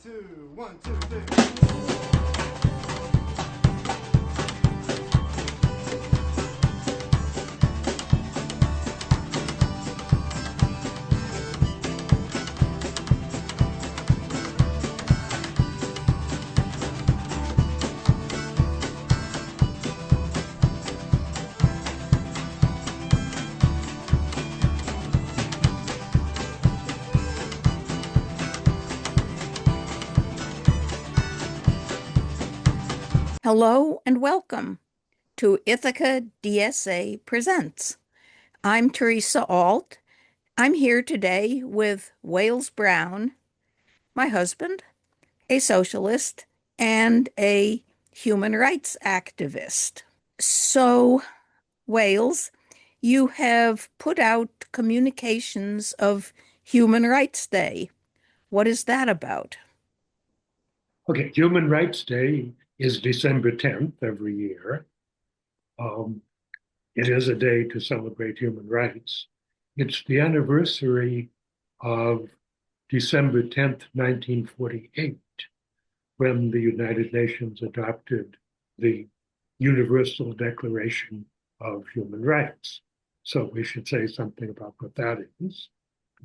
two, one, two, three. Hello and welcome to Ithaca DSA Presents. I'm Theresa Alt. I'm here today with Wayles Browne, my husband, a socialist, and a human rights activist. So, Wayles, you have put out communications of Human Rights Day. What is that about? Okay, Human Rights Day is December 10th every year. Um, it is a day to celebrate human rights. It's the anniversary of December 10th, 1948, when the United Nations adopted the Universal Declaration of Human Rights. So we should say something about what that is.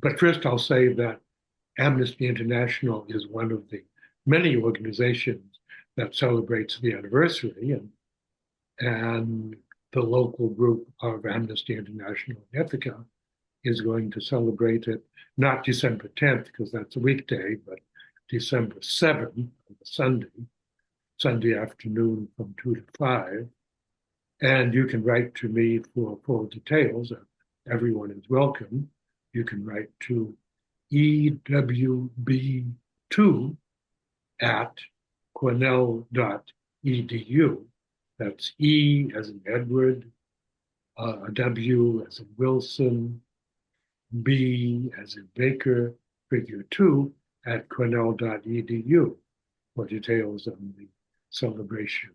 But first, I'll say that Amnesty International is one of the many organizations that celebrates the anniversary, and the local group of Amnesty International in Ithaca is going to celebrate it not December 10th, because that's a weekday, but December 7th, Sunday afternoon from 2 to 5. And you can write to me for full details. Everyone is welcome. You can write to EWB2 at cornell.edu. That's E as in Edward, W as in Wilson, B as in Baker, figure 2 at cornell.edu for details on the celebration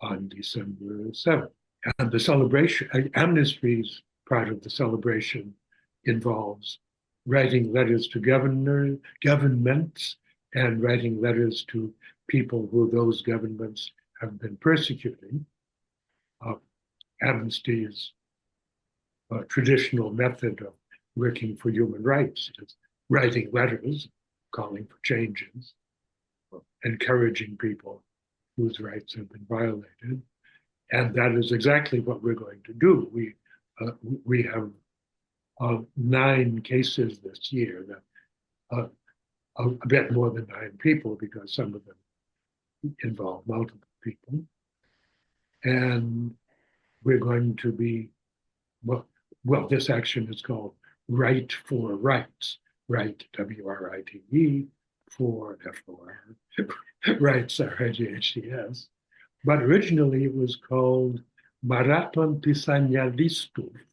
on December 7th. And the celebration, Amnesty's part of the celebration involves writing letters to governments and writing letters to people who those governments have been persecuting. Amnesty's traditional method of working for human rights is writing letters, calling for changes, encouraging people whose rights have been violated. And that is exactly what we're going to do. We have 9 cases this year, that a bit more than 9 people, because some of them involve multiple people. And we're going to be, well, this action is called Right for Rights. Right, W-R-I-T-E, for F-O-R, rights, R-I-G-H-T-S. But originally it was called Marathon Pisania Listów.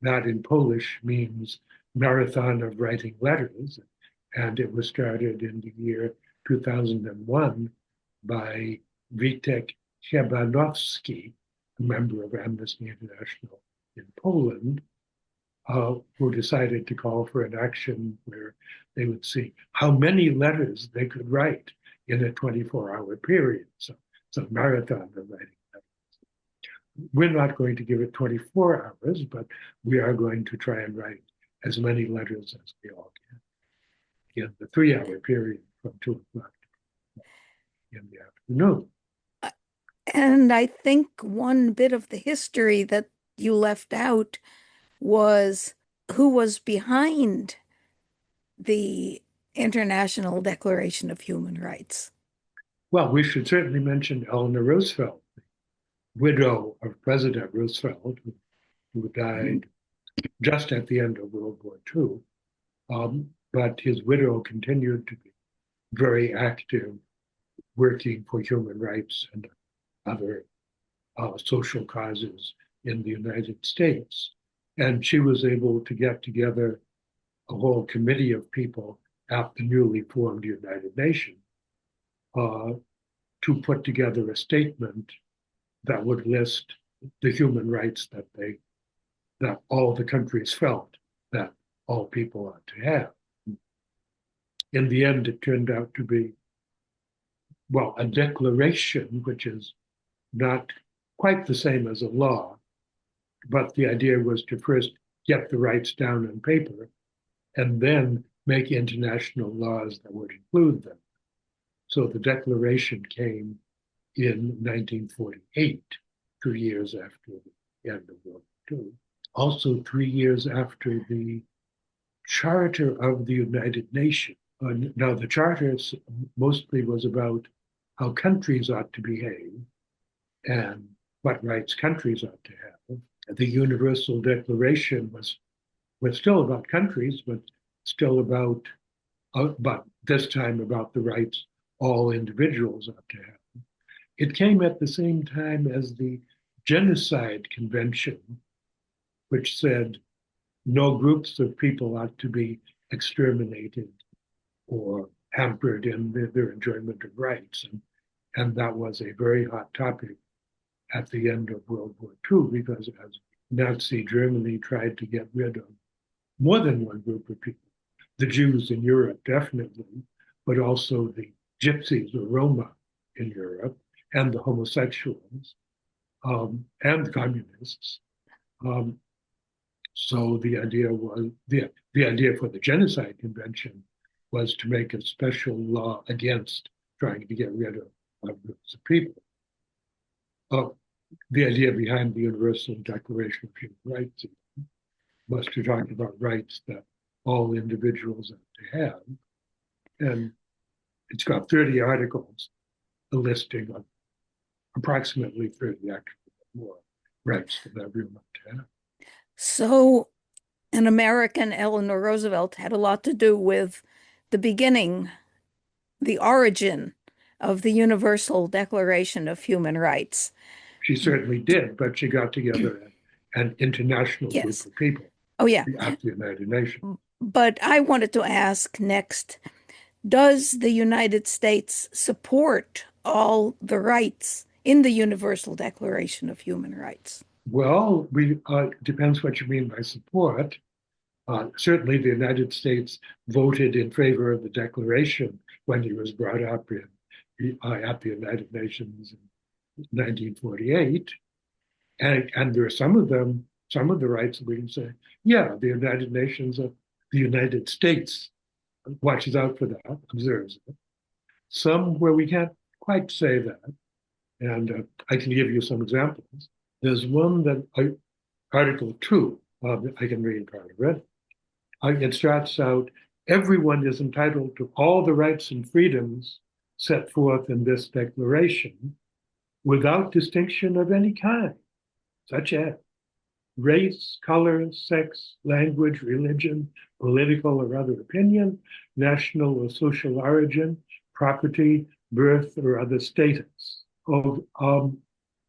That in Polish means Marathon of Writing Letters. And it was started in the year 2001 by Witek Chebanowski, a member of Amnesty International in Poland, who decided to call for an action where they would see how many letters they could write in a 24-hour period. So it's a marathon of writing letters. We're not going to give it 24 hours, but we are going to try and write as many letters as we all can in the 3-hour period from 2 o'clock in the afternoon. And I think one bit of the history that you left out was who was behind the International Declaration of Human Rights. Well, we should certainly mention Eleanor Roosevelt, the widow of President Roosevelt, who died just at the end of World War II. But his widow continued to be very active, working for human rights and other social causes in the United States. And she was able to get together a whole committee of people at the newly formed United Nations to put together a statement that would list the human rights that all the countries felt that all people ought to have. in the end, it turned out to be, well, a declaration, which is not quite the same as a law, but the idea was to first get the rights down on paper and then make international laws that would include them. So the declaration came in 1948, 2 years after the end of World War II. Also, 3 years after the Charter of the United Nations. Now, the Charter mostly was about how countries ought to behave and what rights countries ought to have. The Universal Declaration was still about countries, but still about, but this time about the rights all individuals ought to have. It came at the same time as the Genocide Convention, which said no groups of people ought to be exterminated or hampered in their enjoyment of rights. And that was a very hot topic at the end of World War II, because as Nazi Germany tried to get rid of more than one group of people, the Jews in Europe definitely, but also the Gypsies or Roma in Europe, and the homosexuals, and the communists. So the idea was, the idea for the Genocide Convention was to make a special law against trying to get rid of groups of people. The idea behind the Universal Declaration of Human Rights was to talk about rights that all individuals have to have. And it's got 30 articles, a listing of approximately 30, actually more, rights that everyone ought to have. So, an American Eleanor Roosevelt had a lot to do with the beginning, the origin of the Universal Declaration of Human Rights. She certainly did, but she got together an international Yes. group of people Oh, yeah. at the United Nations. But I wanted to ask next, does the United States support all the rights in the Universal Declaration of Human Rights? Well, depends what you mean by support. Certainly, the United States voted in favor of the Declaration when it was brought up at the United Nations in 1948. And there are some of the rights that we can say, yeah, the United Nations, the United States watches out for that, observes it. Some where we can't quite say that. And I can give you some examples. There's one that Article 2, I can read part of it. It starts out, everyone is entitled to all the rights and freedoms set forth in this declaration without distinction of any kind, such as race, color, sex, language, religion, political or other opinion, national or social origin, property, birth, or other status.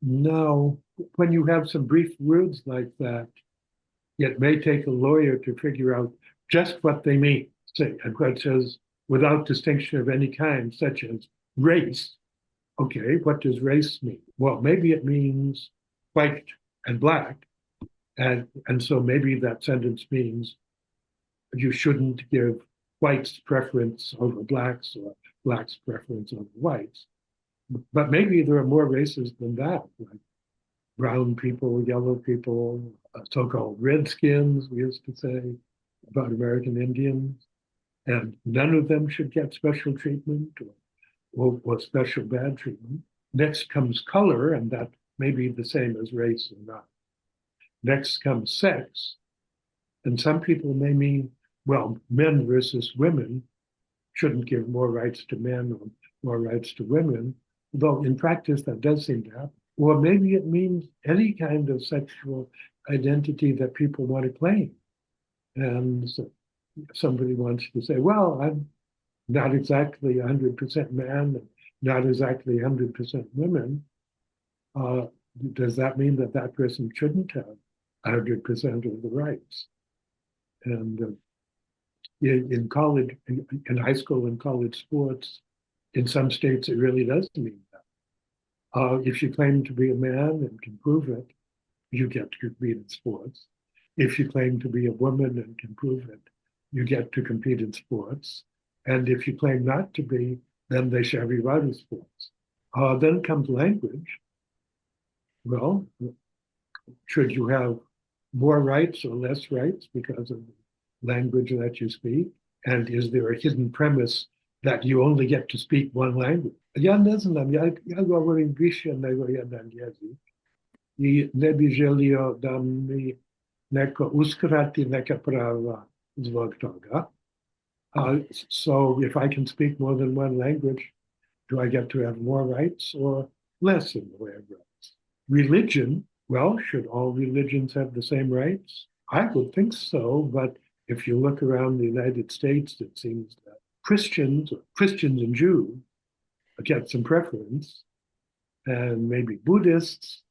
Now, when you have some brief words like that, it may take a lawyer to figure out just what they mean. Say, and what says without distinction of any kind, such as race. Okay, what does race mean? Well, maybe it means white and black. And so maybe that sentence means you shouldn't give whites preference over blacks or blacks preference over whites. But maybe there are more races than that, like brown people, yellow people, so-called redskins, we used to say about American Indians. And none of them should get special treatment or special bad treatment. Next comes color, and that may be the same as race or not. Next comes sex, and some people may mean, well, men versus women shouldn't give more rights to men or more rights to women, though in practice that does seem to happen. Or maybe it means any kind of sexual identity that people want to claim. And so somebody wants to say, well, I'm not exactly 100% man and not exactly 100% women. Does that mean that that person shouldn't have 100% of the rights? And in college, in high school and college sports, in some states, it really does mean that. If you claim to be a man and can prove it, you get to compete in sports. If you claim to be a woman and can prove it, you get to compete in sports. And if you claim not to be, then they shall be out as false. Then comes language. Well, should you have more rights or less rights because of the language that you speak? And is there a hidden premise that you only get to speak one language? Ja ne znam, ja govorim više nego jedan jezik i ne bih želio da mi neko uskrati neka prava zbog toga. So if I can speak more than one language, do I get to have more rights or less in the way of rights? Religion, well, should all religions have the same rights? I would think so, but if you look around the United States, it seems that Christians and Jews get some preference, and maybe Buddhists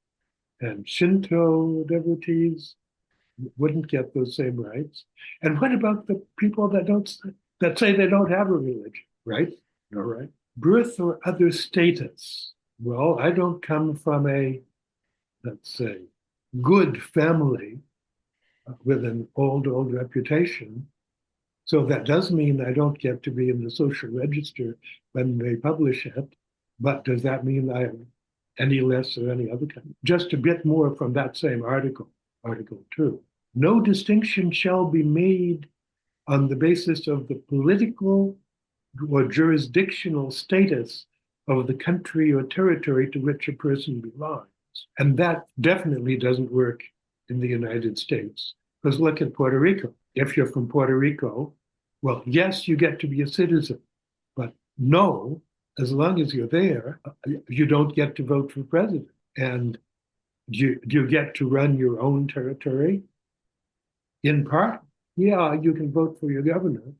and Shinto devotees wouldn't get those same rights. And what about the people that say they don't have a religion, right? No, right? Birth or other status. Well, I don't come from a, let's say, good family with an old reputation. So that does mean I don't get to be in the social register when they publish it. But does that mean I am any less or any other kind? Just a bit more from that same article, Article 2. No distinction shall be made on the basis of the political or jurisdictional status of the country or territory to which a person belongs. And that definitely doesn't work in the United States. Because look at Puerto Rico. If you're from Puerto Rico, well, yes, you get to be a citizen, but no, as long as you're there, you don't get to vote for president. And do you get to run your own territory? In part, yeah, you can vote for your governor,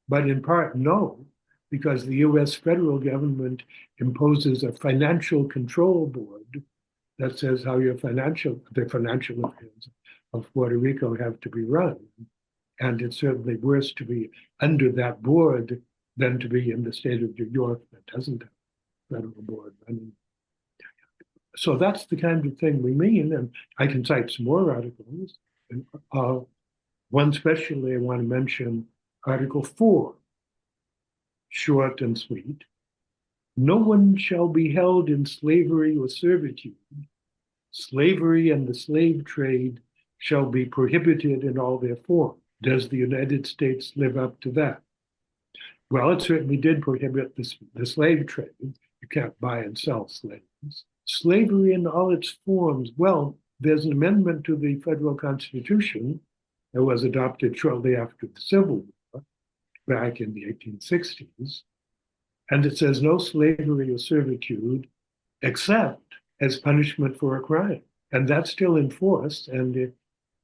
but in part, no, because the US federal government imposes a financial control board that says how the financial affairs of Puerto Rico have to be run. And it's certainly worse to be under that board than to be in the state of New York that doesn't have a federal board. I mean, so that's the kind of thing we mean. And I can cite some more articles. One especially I want to mention, Article 4, short and sweet. No one shall be held in slavery or servitude. Slavery and the slave trade shall be prohibited in all their forms. Does the United States live up to that? Well, it certainly did prohibit the slave trade. You can't buy and sell slaves. Slavery in all its forms. Well, there's an amendment to the federal constitution that was adopted shortly after the Civil War, back in the 1860s. And it says no slavery or servitude except as punishment for a crime. And that's still in force. And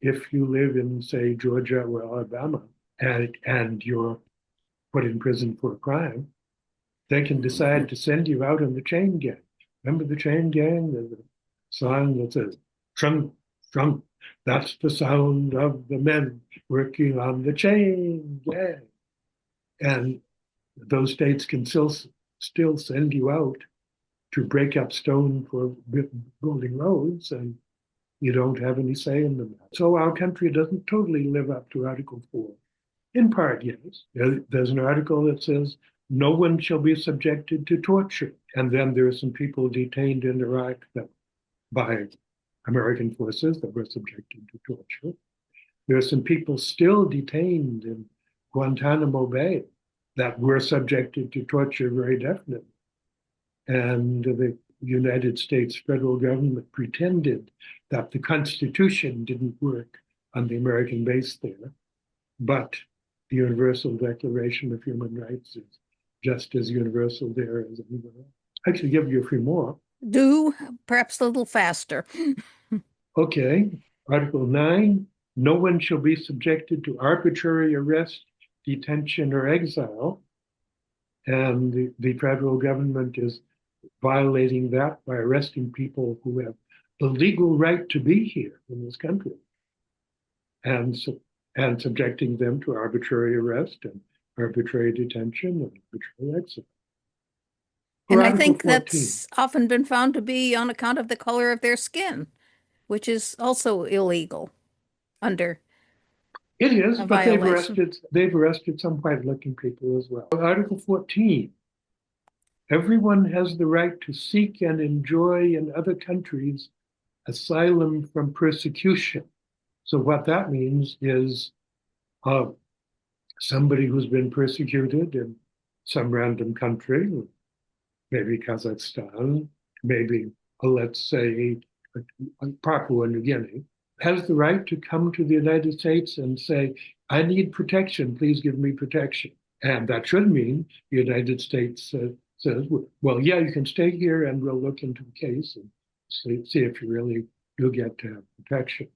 if you live in, say, Georgia or Alabama, and you're put in prison for a crime, they can decide to send you out on the chain gang. Remember the chain gang? There's a song that says, trunk, trunk, that's the sound of the men working on the chain gang. And those states can still send you out to break up stone for building roads, and you don't have any say in them. So our country doesn't totally live up to Article 4. In part, yes. There's an article that says no one shall be subjected to torture. And then there are some people detained in Iraq by American forces that were subjected to torture. There are some people still detained in Guantanamo Bay that were subjected to torture very definitely. And the United States federal government pretended that the Constitution didn't work on the American base there, but the Universal Declaration of Human Rights is just as universal there as anywhere else. I can give you a few more. Do perhaps a little faster. Okay. Article 9, no one shall be subjected to arbitrary arrest, detention, or exile. And the federal government is violating that by arresting people who have the legal right to be here in this country, and subjecting them to arbitrary arrest and arbitrary detention and arbitrary exile. And I think that's often been found to be on account of the color of their skin, which is also illegal under. It is, a but violation. they've arrested some white-looking people as well. Article 14, everyone has the right to seek and enjoy in other countries asylum from persecution. So what that means is somebody who's been persecuted in some random country, maybe Kazakhstan, maybe, let's say, Papua New Guinea, has the right to come to the United States and say, I need protection, please give me protection. And that should mean the United States says, well, yeah, you can stay here and we'll look into the case and see if you'll get protection.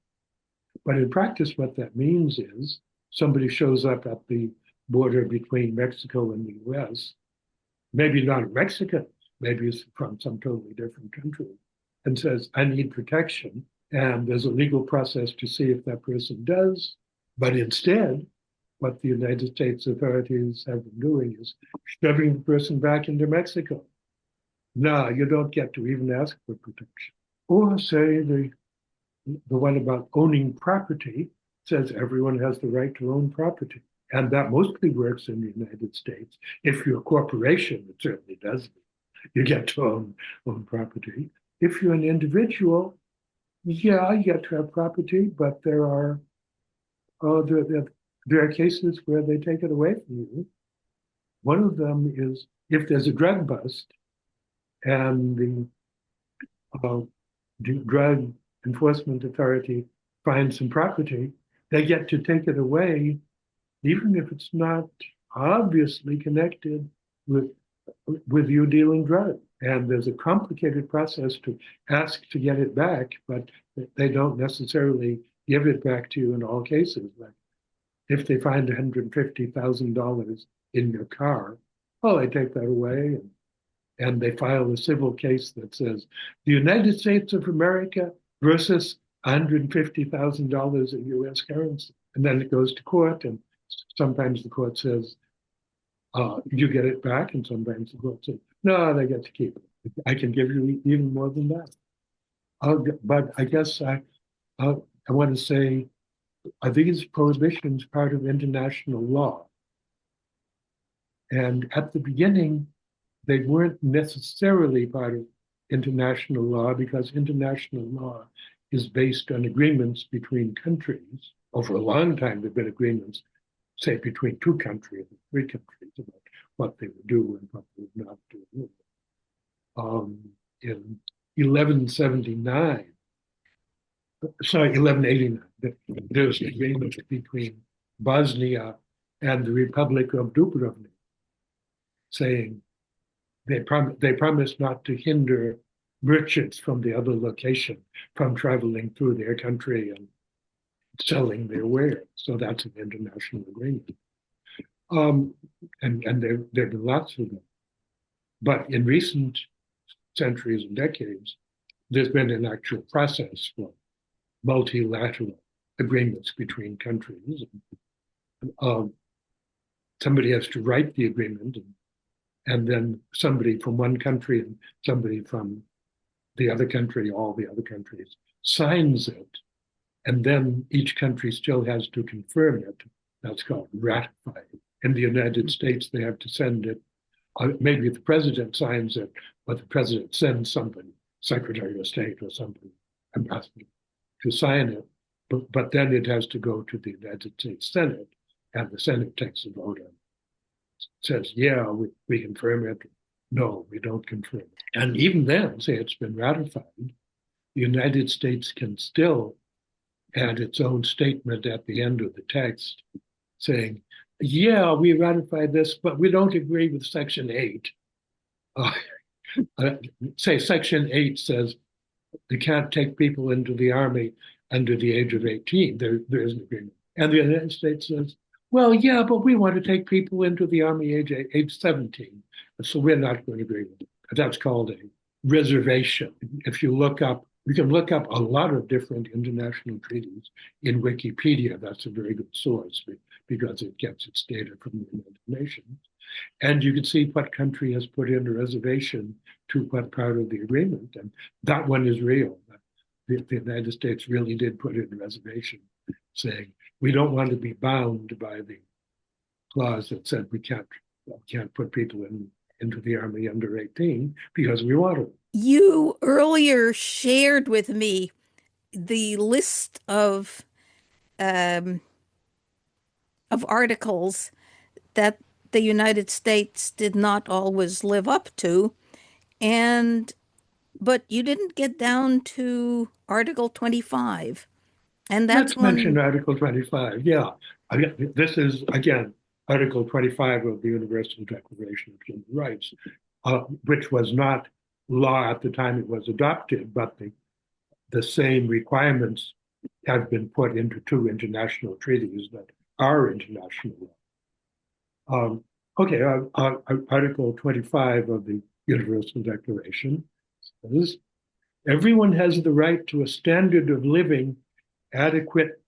But in practice, what that means is somebody shows up at the border between Mexico and the US, maybe not a Mexican, maybe it's from some totally different country, and says, I need protection. And there's a legal process to see if that person does. But instead, what the United States authorities have been doing is shoving the person back into Mexico. No, you don't get to even ask for protection. Or say the one about owning property says everyone has the right to own property. And that mostly works in the United States. If you're a corporation, it certainly does. You get to own property. If you're an individual, yeah, you get to have property, but there are cases where they take it away from you. One of them is if there's a drug bust and the drug enforcement authority finds some property, they get to take it away, even if it's not obviously connected with you dealing drugs. And there's a complicated process to ask to get it back, but they don't necessarily give it back to you in all cases. Like if they find $150,000 in your car, oh, they take that away and they file a civil case that says the United States of America versus $150,000 in US currency. And then it goes to court, and sometimes the court says, you get it back, and sometimes the court says, no, they get to keep it. I can give you even more than that. But I guess I want to say, are these prohibitions part of international law? And at the beginning, they weren't necessarily part of international law because international law is based on agreements between countries. Over a long time, there have been agreements, say, between two countries and three countries about what they would do and what they would not do. In 1179, sorry, 1189, there was an agreement between Bosnia and the Republic of Dubrovnik, saying they promised not to hinder merchants from the other location from traveling through their country and selling their wares. So that's an international agreement. And there have been lots of them. But in recent centuries and decades, there's been an actual process for multilateral agreements between countries. Somebody has to write the agreement, and then somebody from one country and somebody from the other country, all the other countries, signs it. And then each country still has to confirm it. That's called ratify. In the United States, they have to send it. Maybe the president signs it, but the president sends somebody, Secretary of State or somebody, ambassador, to sign it. But then it has to go to the United States Senate, and the Senate takes a vote on it. Says, yeah, we confirm it. No, we don't confirm it. And even then, say it's been ratified, the United States can still add its own statement at the end of the text saying, yeah, we ratified this, but we don't agree with Section 8. Say Section 8 says you can't take people into the army under the age of 18. There is an agreement. And the United States says, well, yeah, but we want to take people into the army age 17. So we're not going to agree with it. That's called a reservation. If you look up, you can look up a lot of different international treaties in Wikipedia. That's a very good source because it gets its data from the United Nations. And you can see what country has put in a reservation to what part of the agreement. And that one is real. The United States really did put in a reservation saying, we don't want to be bound by the clause that said we can't put people into the army under 18 because we want to. You earlier shared with me the list um, of articles that the United States did not always live up to, and but you didn't get down to Article 25, and that's Let's mention one. Article 25. Yeah. This is, again, Article 25 of the Universal Declaration of Human Rights, which was not law at the time it was adopted, but the same requirements have been put into two international treaties that are international law. Okay, Article 25 of the Universal Declaration says, everyone has the right to a standard of living adequate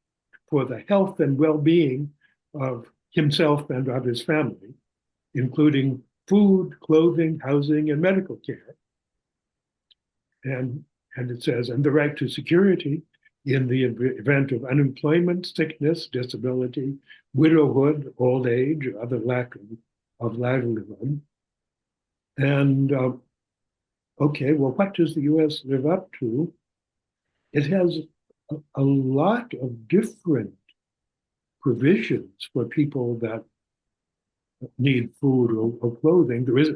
for the health and well-being of himself and of his family, including food, clothing, housing, and medical care. And it says, and the right to security in the event of unemployment, sickness, disability, widowhood, old age, or other lack of livelihood. And okay, well, what does the U.S. live up to? It has a lot of different provisions for people that need food or clothing. There is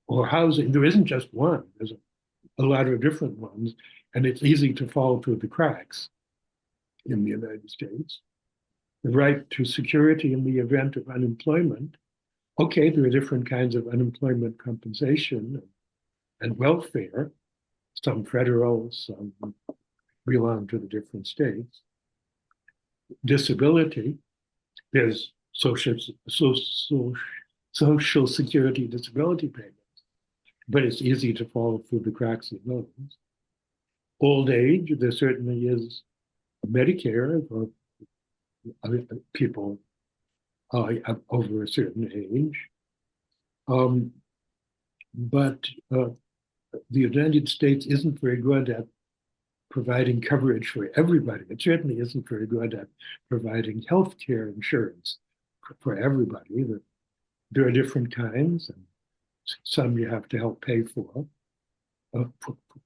or housing. There isn't just one. There's a lot of different ones, and it's easy to fall through the cracks in the United States. The right to security in the event of unemployment. Okay, there are different kinds of unemployment compensation and welfare. Some federal, some belong to the different states. Disability, there's social security disability payments, but it's easy to fall through the cracks of those. Old age, there certainly is Medicare for people over a certain age. But the United States isn't very good at providing coverage for everybody. It certainly isn't very good at providing health care insurance for everybody. There are different kinds, and some you have to help pay for.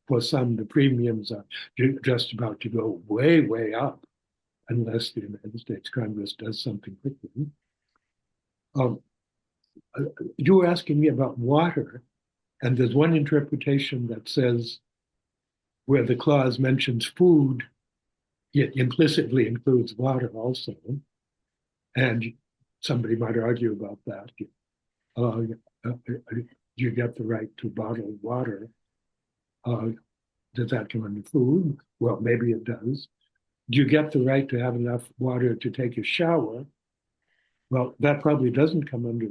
For some, the premiums are just about to go way, way up unless the United States Congress does something quickly. You were asking me about water, and there's one interpretation that says where the clause mentions food, it implicitly includes water also. And somebody might argue about that. You get the right to bottled water. Does that come under food? Well, maybe it does. Do you get the right to have enough water to take a shower? Well, that probably doesn't come under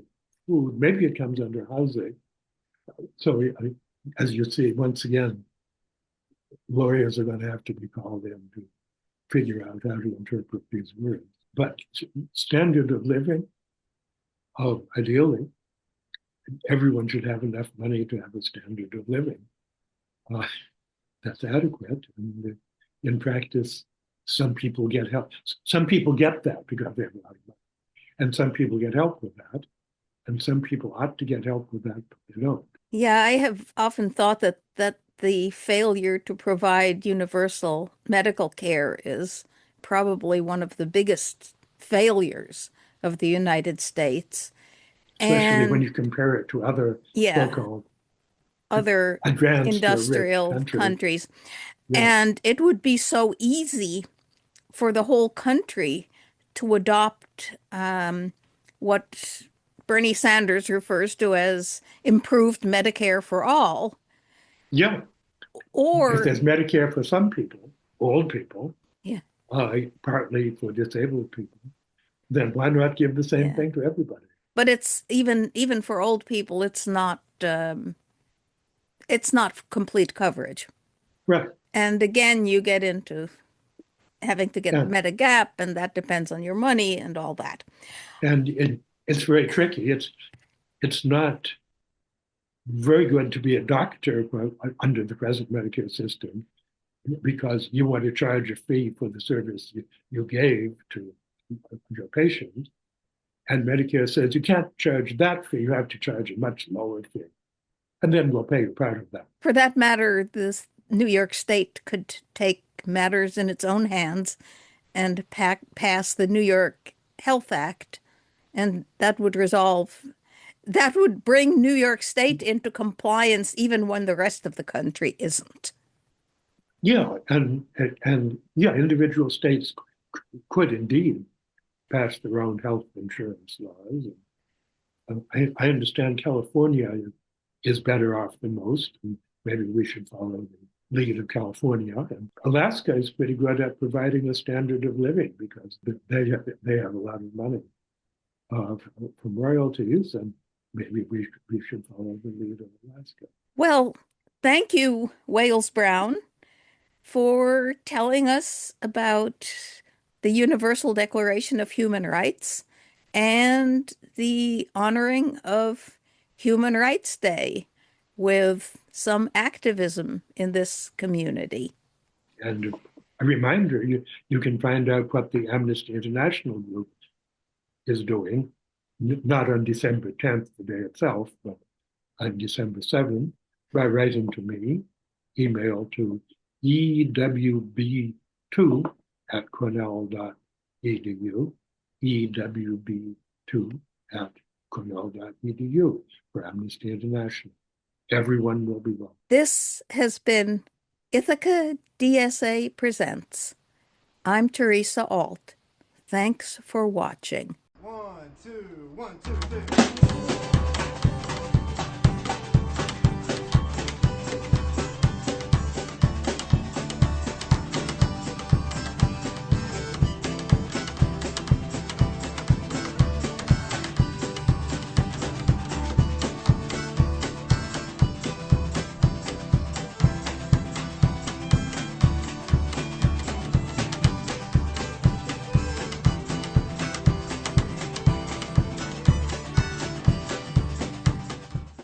food. Maybe it comes under housing. So as you see, once again, lawyers are going to have to be called in to figure out how to interpret these words. But standard of living, ideally, everyone should have enough money to have a standard of living. That's adequate. And in practice, some people get help. Some people get that because they have a lot of money. And some people get help with that. And some people ought to get help with that, but they don't. Yeah, I have often thought that the failure to provide universal medical care is probably one of the biggest failures of the United States. Especially when And you compare it to other yeah, so-called other advanced or rich industrial countries. countries. Yeah. And it would be so easy for the whole country to adopt what Bernie Sanders refers to as improved Medicare for all, Yeah. If or there's Medicare for some people, old people, yeah, partly for disabled people, then why not give the same yeah. thing to everybody? But it's even for old people, it's not complete coverage. Right. And again, you get into having to get Yeah. Medigap, and that depends on your money and all that. And it's very tricky. It's not very good to be a doctor under the present Medicare system because you want to charge a fee for the service you gave to your patient, and Medicare says you can't charge that fee, you have to charge a much lower fee, and then we'll pay you part of that. For that matter, this New York State could take matters in its own hands and pass the New York Health Act, and that would bring New York State into compliance even when the rest of the country isn't. Yeah, and yeah, individual states could indeed pass their own health insurance laws. I understand California is better off than most, and maybe we should follow the lead of California. And Alaska is pretty good at providing a standard of living because they have a lot of money from royalties, and maybe we should follow the lead of Alaska. Well, thank you, Wayles Browne, for telling us about the Universal Declaration of Human Rights and the honoring of Human Rights Day with some activism in this community. And a reminder, you can find out what the Amnesty International group is doing, not on December 10th, the day itself, but on December 7th, by writing to me, email to ewb2 at cornell.edu, ewb2 at cornell.edu for Amnesty International. Everyone will be welcome. This has been Ithaca DSA Presents. I'm Theresa Alt. Thanks for watching. 1, 2, 1, 2, 3.